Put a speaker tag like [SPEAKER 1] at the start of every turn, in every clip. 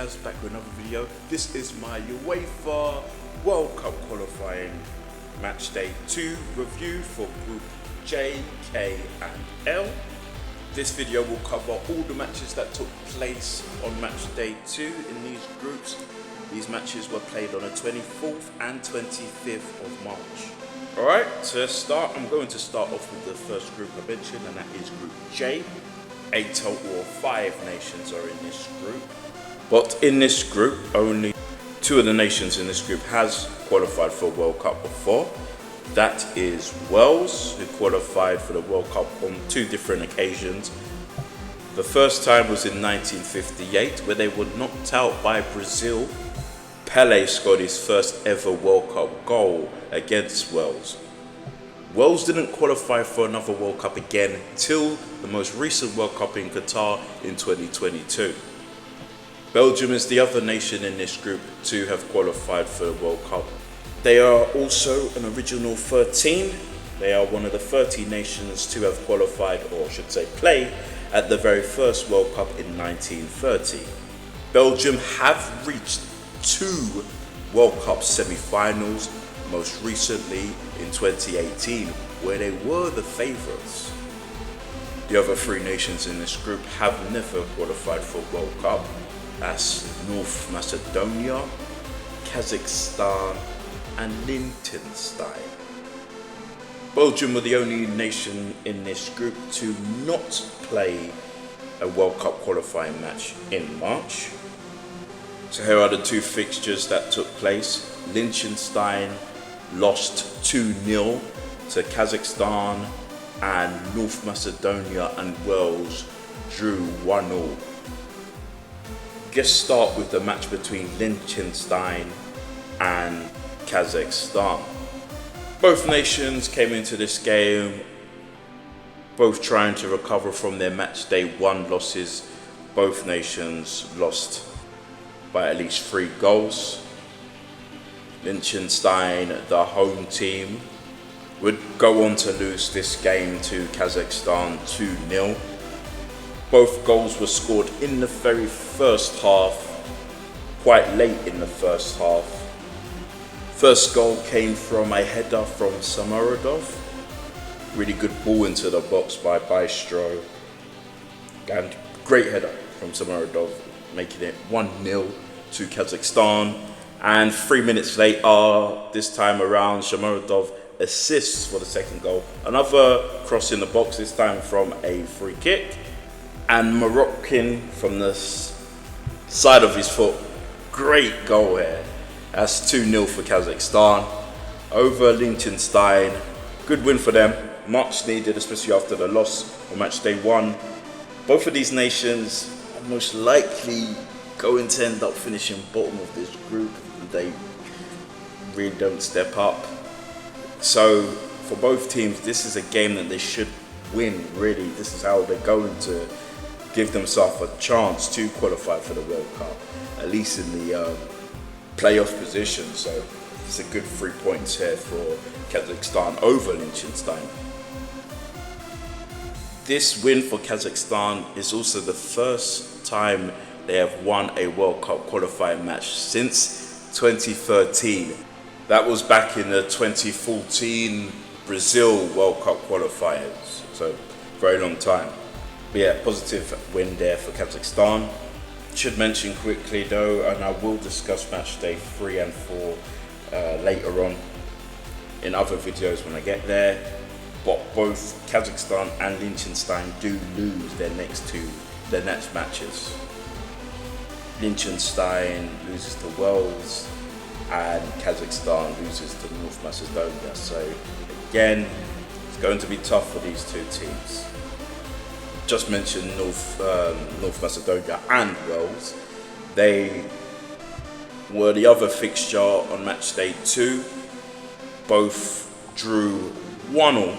[SPEAKER 1] Chaz back with another video. This is my UEFA World Cup qualifying match day 2 review for Group J, K and L. This video will cover all the matches that took place on match day 2 in these groups. These matches were played on the 24th and 25th of March. Alright, to start, I'm going to start off with the first group I mentioned, and that is Group J. 8 total of 5 nations are in this group. But in this group, only 2 of the nations in this group has qualified for World Cup before. That is Wales, who qualified for the World Cup on 2 different occasions. The first time was in 1958, where they were knocked out by Brazil. Pelé scored his first ever World Cup goal against Wales. Wales didn't qualify for another World Cup again till the most recent World Cup in Qatar in 2022. Belgium is the other nation in this group to have qualified for the World Cup. They are also an original 13. They are one of the 30 nations to have qualified, or I should say play, at the very first World Cup in 1930. Belgium have reached 2 World Cup semi-finals, most recently in 2018, where they were the favourites. The other 3 nations in this group have never qualified for World Cup. That's North Macedonia, Kazakhstan and Liechtenstein. Belgium were the only nation in this group to not play a World Cup qualifying match in March. So here are the 2 fixtures that took place. Liechtenstein lost 2-0 to Kazakhstan, and North Macedonia and Wales drew 1-1. Let's start with the match between Liechtenstein and Kazakhstan. Both nations came into this game both trying to recover from their match day 1 losses. Both nations lost by at least 3 goals. Liechtenstein, the home team, would go on to lose this game to Kazakhstan 2-0. Both goals were scored in the very first half, quite late in the first half. First goal came from a header from Samarodov. Really good ball into the box by Bystro. And great header from Samarodov, making it 1-0 to Kazakhstan. And 3 minutes later, this time around, Samarodov assists for the second goal. Another cross in the box, this time from a free kick. And Moroccan from the side of his foot. Great goal here. That's 2-0 for Kazakhstan over Liechtenstein. Good win for them. Much needed, especially after the loss on match day 1. Both of these nations are most likely going to end up finishing bottom of this group. They really don't step up. So for both teams, this is a game that they should win, really. This is how they're going to give themselves a chance to qualify for the World Cup, at least in the playoff position. So it's a good 3 points here for Kazakhstan over Liechtenstein. This win for Kazakhstan is also the first time they have won a World Cup qualifying match since 2013. That was back in the 2014 Brazil World Cup qualifiers. So very long time. But yeah, positive win there for Kazakhstan. Should mention quickly though, and I will discuss match day 3 and 4 later on in other videos when I get there. But both Kazakhstan and Liechtenstein do lose their next matches. Liechtenstein loses to Wales and Kazakhstan loses to North Macedonia. So again, it's going to be tough for these 2 teams. Just mentioned North Macedonia and Wales. They were the other fixture on match day 2. Both drew 1-1.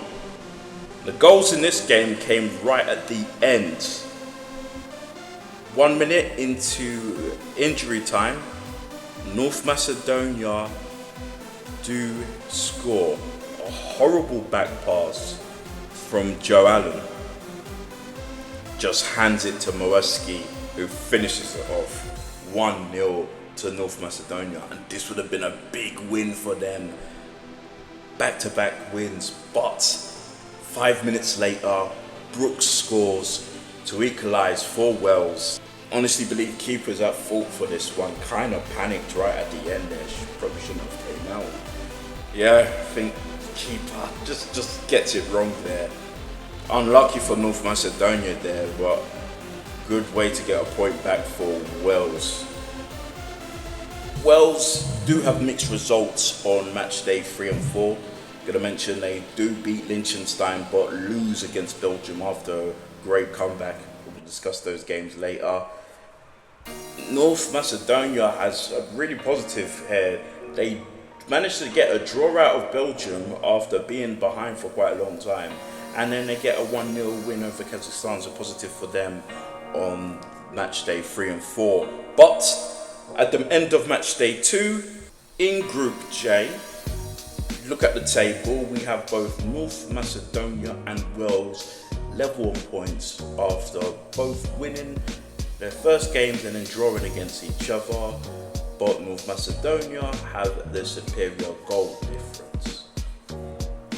[SPEAKER 1] The goals in this game came right at the end. 1 minute into injury time, North Macedonia do score a horrible back pass from Joe Allen. Just hands it to Moeski, who finishes it off 1-0 to North Macedonia, and this would have been a big win for them. Back-to-back wins, but 5 minutes later, Brooks scores to equalise for Wales. Honestly believe keeper's at fault for this one. Kind of panicked right at the end there. She probably shouldn't have came out. Yeah, I think keeper just gets it wrong there. Unlucky for North Macedonia there, but good way to get a point back for Wales. Wales do have mixed results on match day 3 and 4. Gonna mention they do beat Liechtenstein but lose against Belgium after a great comeback. We'll discuss those games later. North Macedonia has a really positive here. They managed to get a draw out of Belgium after being behind for quite a long time, and then they get a 1-0 win over Kazakhstan, so positive for them on match day 3 and 4. But at the end of match day 2, in Group J, look at the table, we have both North Macedonia and Wales level on points after both winning their first games and then drawing against each other, but North Macedonia have the superior goal difference.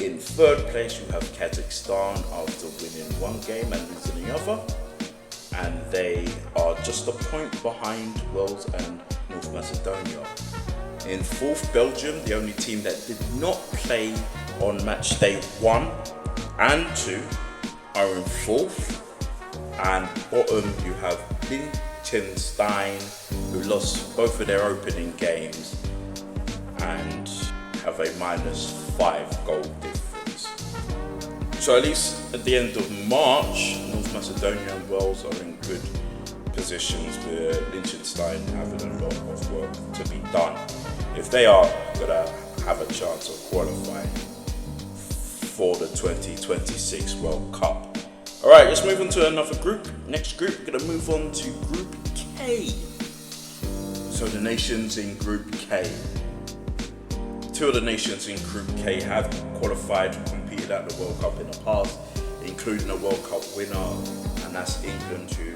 [SPEAKER 1] In third place you have Kazakhstan after winning one game and losing the other, and they are just a point behind Wales and North Macedonia. In fourth, Belgium, the only team that did not play on match day 1 and 2, are in fourth. And bottom you have Liechtenstein, who lost both of their opening games and have a -5 goal difference. So at least at the end of March, North Macedonia and Wales are in good positions, with Liechtenstein having a lot of work to be done if they are going to have a chance of qualifying for the 2026 World Cup. Alright, let's move on to another group. Next group, we're going to move on to Group K. So the nations in Group K. 2 of the nations in Group K have qualified, competed at the World Cup in the past, including a World Cup winner, and that's England, who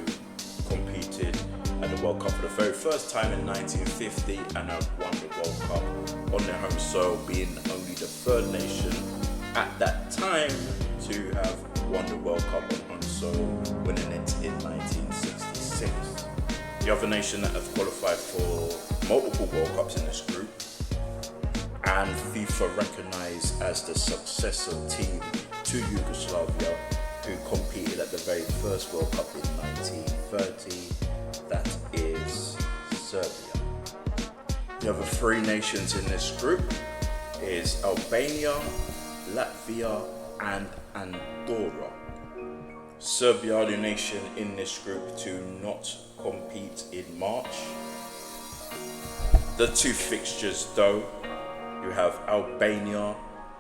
[SPEAKER 1] competed at the World Cup for the very first time in 1950 and have won the World Cup on their home soil, being only the 3rd nation at that time to have won the World Cup on home soil, winning it in 1966. The other nation that have qualified for multiple World Cups in this group, and FIFA recognised as the successor team to Yugoslavia, who competed at the very first World Cup in 1930, that is Serbia. The other 3 nations in this group is Albania, Latvia and Andorra. Serbia, the nation in this group to not compete in March. The 2 fixtures though, you have Albania,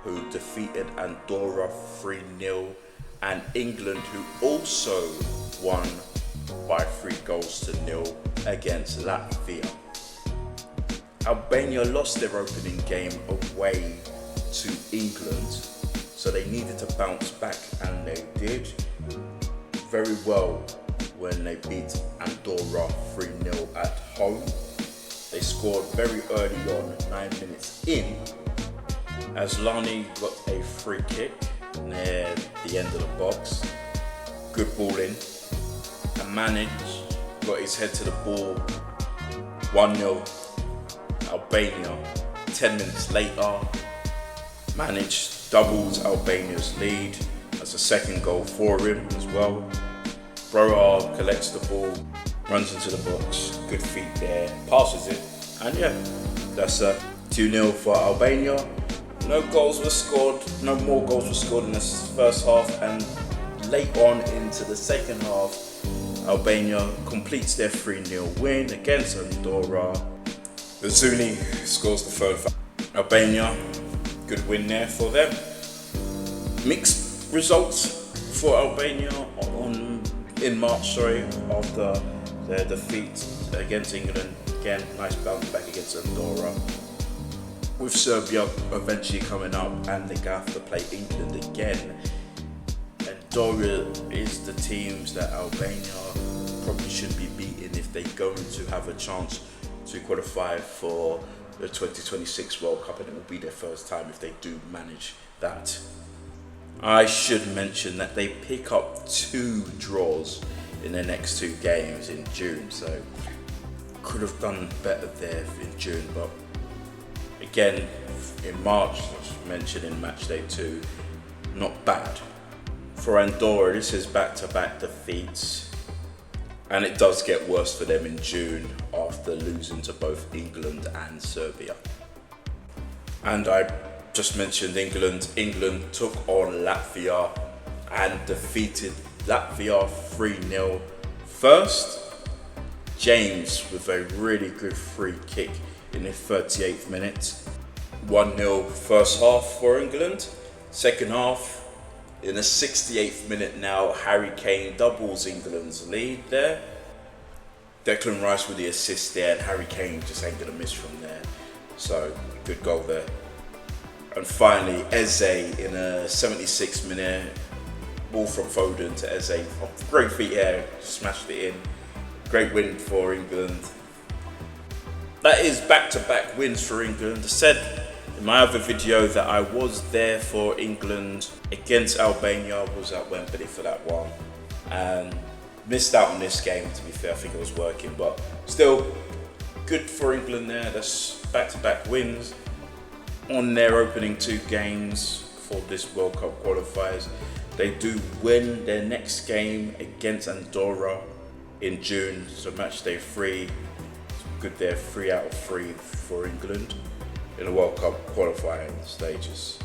[SPEAKER 1] who defeated Andorra 3-0, and England, who also won by 3-0 against Latvia. Albania lost their opening game away to England, so they needed to bounce back, and they did very well when they beat Andorra 3-0 at home. They scored very early on, 9 minutes in, as Lani got a free kick near the end of the box. Good ball in, and managed, got his head to the ball. 1-0 Albania. 10 minutes later, managed, doubles Albania's lead. That's a second goal for him as well. Brohard collects the ball, runs into the box, good feet there, passes it, and yeah, that's a 2-0 for Albania. No goals were scored, no more goals were scored in this first half, and late on into the second half, Albania completes their 3-0 win against Andorra. Zuni scores the third for Albania. Good win there for them. Mixed results for Albania in March, after their defeat against England. Again, nice bounce back against Andorra. With Serbia eventually coming up, and they have to play England again. Andorra is the teams that Albania probably shouldn't be beaten if they're going to have a chance to qualify for the 2026 World Cup, and it will be their first time if they do manage that. I should mention that they pick up 2 draws in their next 2 games in June, so could have done better there in June, but again, in March, as mentioned in match day 2, not bad. For Andorra, this is back-to-back defeats, and it does get worse for them in June after losing to both England and Serbia. And I just mentioned England. England took on Latvia and defeated Latvia 3-0. First, James with a really good free kick in the 38th minute. 1-0 first half for England. Second half, in the 68th minute now, Harry Kane doubles England's lead there. Declan Rice with the assist there, and Harry Kane just ain't gonna miss from there. So, good goal there. And finally, Eze in a 76th minute, ball from Foden to Eze. Great feet here, smashed it in. Great win for England. That is back-to-back wins for England. I said in my other video that I was there for England against Albania, was at Wembley for that one, and missed out on this game, to be fair. I think it was working, but still good for England there. That's back-to-back wins on their opening 2 games for this World Cup qualifiers. They do win their next game against Andorra in June, so match day 3. Good there, 3 out of 3 for England in the World Cup qualifying stages.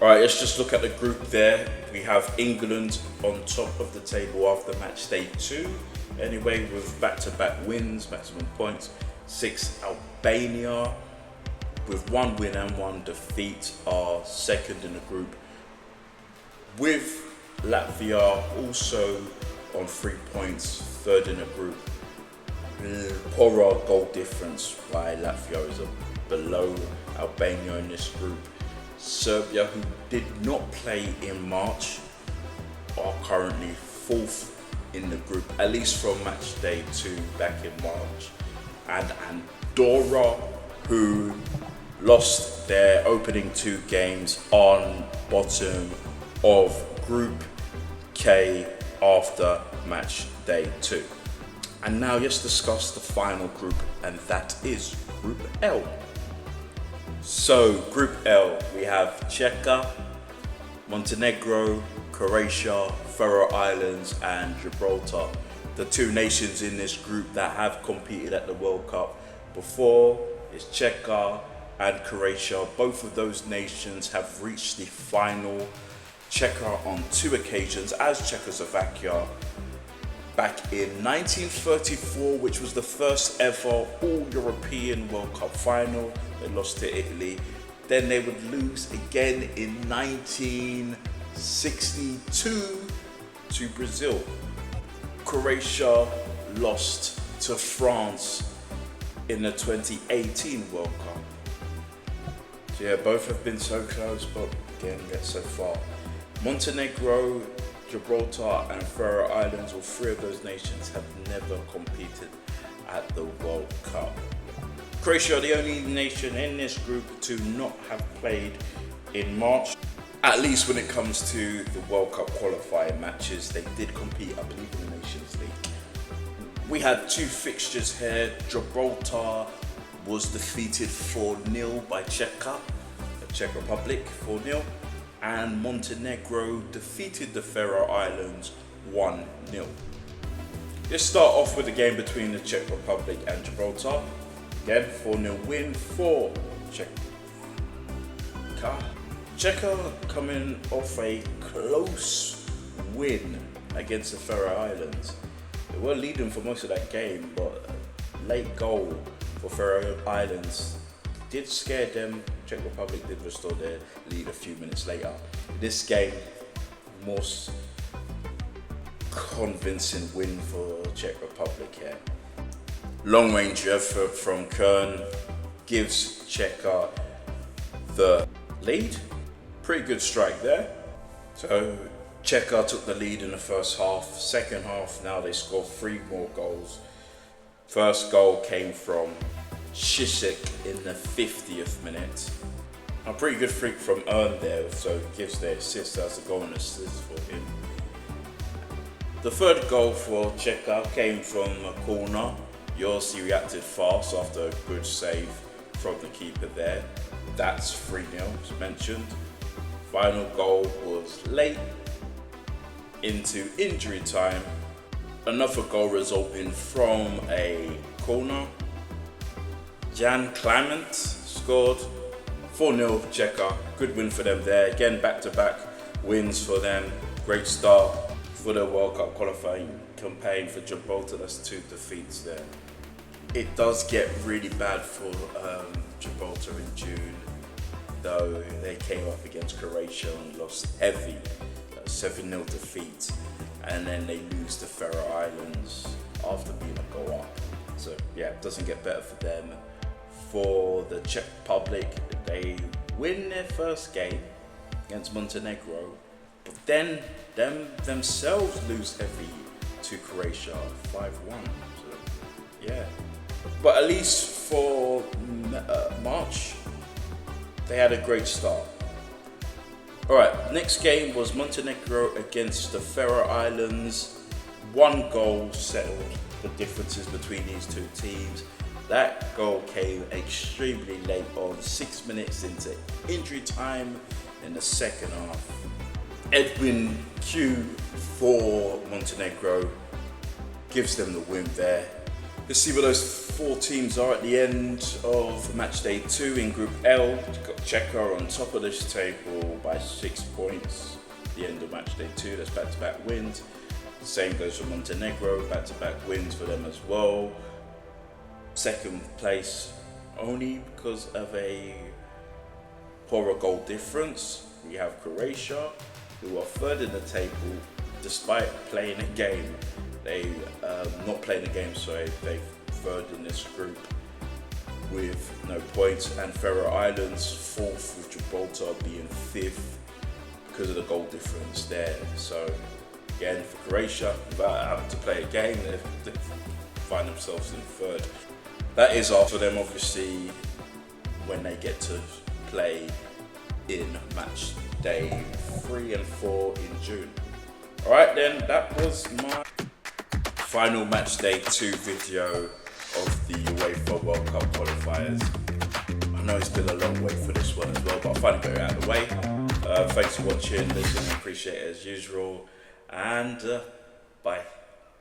[SPEAKER 1] Alright, let's just look at the group there. We have England on top of the table after match day 2. Anyway, with back-to-back wins, maximum points. 6, Albania, with 1 win and 1 defeat, are second in the group. With Latvia also on 3 points, third in the group. Poorer goal difference, why Latvia is below Albania in this group. Serbia, who did not play in March, are currently 4th in the group, at least from match day 2 back in March. And Andorra, who lost their opening 2 games, on bottom of Group K after match day 2. And now let's discuss the final group, and that is Group L. So Group L, we have Czechia, Montenegro, Croatia, Faroe Islands and Gibraltar. The 2 nations in this group that have competed at the World Cup before is Czechia and Croatia. Both of those nations have reached the final. Czechia on 2 occasions as Czechoslovakia. Back in 1934, which was the first ever all-European World Cup final, they lost to Italy. Then they would lose again in 1962 to Brazil. Croatia lost to France in the 2018 World Cup. So yeah, both have been so close, but again, yet so far. Montenegro, Gibraltar and Faroe Islands, all 3 of those nations have never competed at the World Cup. Croatia are the only nation in this group to not have played in March, at least when it comes to the World Cup qualifying matches. They did compete, I believe, in the Nations League. We had 2 fixtures here. Gibraltar was defeated 4-0 by Czechia, the Czech Republic, 4-0. And Montenegro defeated the Faroe Islands 1-0. Let's start off with the game between the Czech Republic and Gibraltar. Again, 4-0 win for Czechia. Czechia coming off a close win against the Faroe Islands. They were leading for most of that game, but a late goal for Faroe Islands did scare them. Czech Republic did restore their lead a few minutes later. This game, more convincing win for Czech Republic here. Long range effort from Kern gives Czechia the lead. Pretty good strike there. So Czechia took the lead in the first half. Second half, now they scored 3 more goals. First goal came from Zizek in the 50th minute. A pretty good freak from Ern there, so it gives the assist as a goal and assist for him. The third goal for Czechia came from a corner. Yossi reacted fast after a good save from the keeper there. That's 3-0, as mentioned. Final goal was late into injury time. Another goal resulting from a corner. Jan Clement scored. 4-0 Czechia. Good win for them there. Again, back-to-back wins for them. Great start for the World Cup qualifying campaign for Gibraltar. That's 2 defeats there. It does get really bad for Gibraltar in June, though they came up against Croatia and lost heavy, 7-0 defeat, and then they lose to Faroe Islands after being a goal up. So yeah, it doesn't get better for them. For the Czech Republic, they win their first game against Montenegro, but then themselves lose heavy to Croatia 5-1. So yeah, but at least for March, they had a great start. Alright, next game was Montenegro against the Faroe Islands. 1 goal settled the differences between these 2 teams. That goal came extremely late on, 6 minutes into injury time in the second half. Edwin Q for Montenegro gives them the win there. Let's see where those 4 teams are at the end of match day 2 in Group L. We've got Czechia on top of this table by 6 points. At the end of match day 2, that's back-to-back wins. The same goes for Montenegro, back-to-back wins for them as well. Second place only because of a poorer goal difference. We have Croatia, who are third in the table despite playing a game. They not playing a game, sorry, they're third in this group with no points, and Faroe Islands fourth, with Gibraltar being 5th because of the goal difference there. So again, for Croatia, without having to play a game, they find themselves in third. That is after them, obviously, when they get to play in match day 3 and 4 in June. Alright then, that was my final match day 2 video of the UEFA World Cup Qualifiers. I know it's been a long wait for this one as well, but I finally got it out of the way. Thanks for watching, listening, appreciate it as usual, and bye.